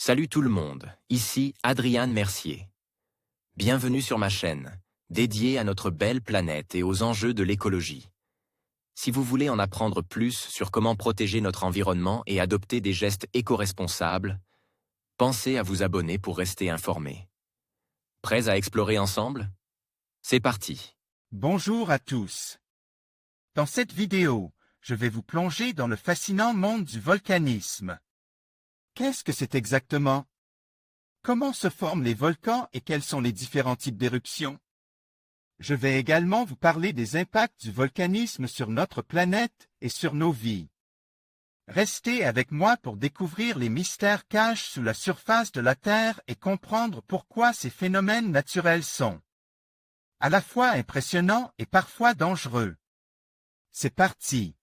Salut tout le monde, ici Adrian Mercier. Bienvenue sur ma chaîne, dédiée à notre belle planète et aux enjeux de l'écologie. Si vous voulez en apprendre plus sur comment protéger notre environnement et adopter des gestes éco-responsables, pensez à vous abonner pour rester informé. Prêts à explorer ensemble? C'est parti! Bonjour à tous. Dans cette vidéo, je vais vous plonger dans le fascinant monde du volcanisme. Qu'est-ce que c'est exactement? Comment se forment les volcans et quels sont les différents types d'éruptions? Je vais également vous parler des impacts du volcanisme sur notre planète et sur nos vies. Restez avec moi pour découvrir les mystères cachés sous la surface de la Terre et comprendre pourquoi ces phénomènes naturels sont à la fois impressionnants et parfois dangereux. C'est parti.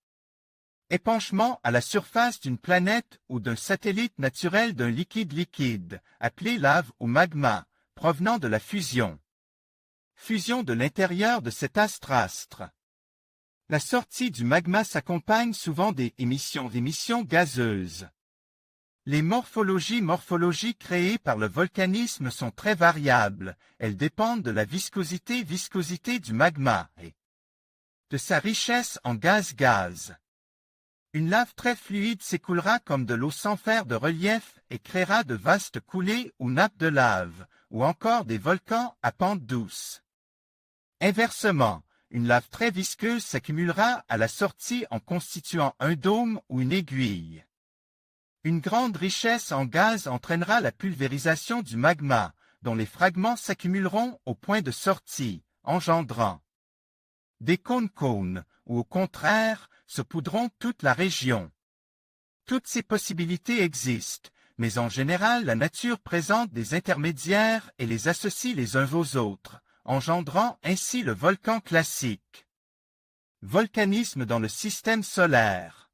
Épanchement à la surface d'une planète ou d'un satellite naturel d'un liquide, appelé lave ou magma, provenant de la fusion. Fusion de l'intérieur de cet astre. La sortie du magma s'accompagne souvent des émissions gazeuses. Les morphologies créées par le volcanisme sont très variables. Elles dépendent de la viscosité du magma et de sa richesse en gaz. Une lave très fluide s'écoulera comme de l'eau sans faire de relief et créera de vastes coulées ou nappes de lave, ou encore des volcans à pente douce. Inversement, une lave très visqueuse s'accumulera à la sortie en constituant un dôme ou une aiguille. Une grande richesse en gaz entraînera la pulvérisation du magma, dont les fragments s'accumuleront au point de sortie, engendrant des cônes, ou au contraire, saupoudront toute la région. Toutes ces possibilités existent, mais en général la nature présente des intermédiaires et les associe les uns aux autres, engendrant ainsi le volcan classique. Volcanisme dans le système solaire.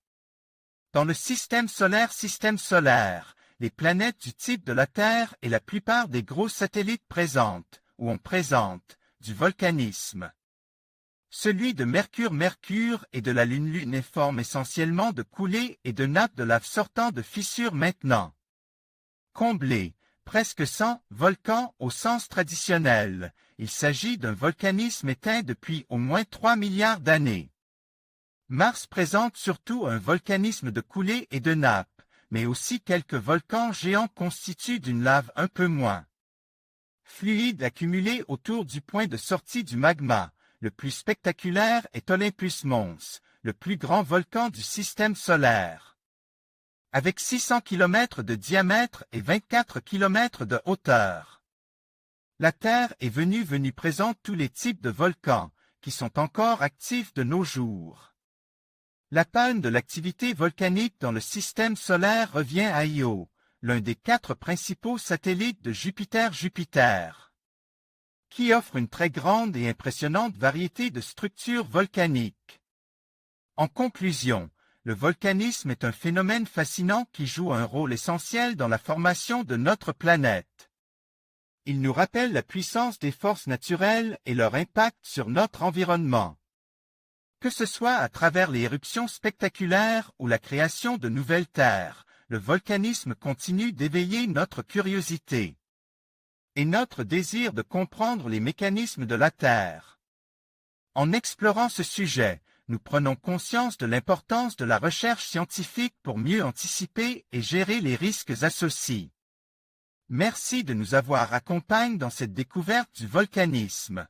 Dans le système solaire, les planètes du type de la Terre et la plupart des gros satellites présentent, ou on présente, du volcanisme. Celui de Mercure et de la Lune est forme essentiellement de coulées et de nappes de lave sortant de fissures maintenant comblées, presque sans volcan au sens traditionnel. Il s'agit d'un volcanisme éteint depuis au moins 3 milliards d'années. Mars présente surtout un volcanisme de coulées et de nappes, mais aussi quelques volcans géants constitués d'une lave un peu moins fluide accumulée autour du point de sortie du magma. Le plus spectaculaire est Olympus Mons, le plus grand volcan du système solaire. Avec 600 km de diamètre et 24 km de hauteur. La Terre est venue présente tous les types de volcans, qui sont encore actifs de nos jours. La panne de l'activité volcanique dans le système solaire revient à Io, l'un des 4 principaux satellites de Jupiter, qui offre une très grande et impressionnante variété de structures volcaniques. En conclusion, le volcanisme est un phénomène fascinant qui joue un rôle essentiel dans la formation de notre planète. Il nous rappelle la puissance des forces naturelles et leur impact sur notre environnement. Que ce soit à travers les éruptions spectaculaires ou la création de nouvelles terres, le volcanisme continue d'éveiller notre curiosité et notre désir de comprendre les mécanismes de la Terre. En explorant ce sujet, nous prenons conscience de l'importance de la recherche scientifique pour mieux anticiper et gérer les risques associés. Merci de nous avoir accompagnés dans cette découverte du volcanisme.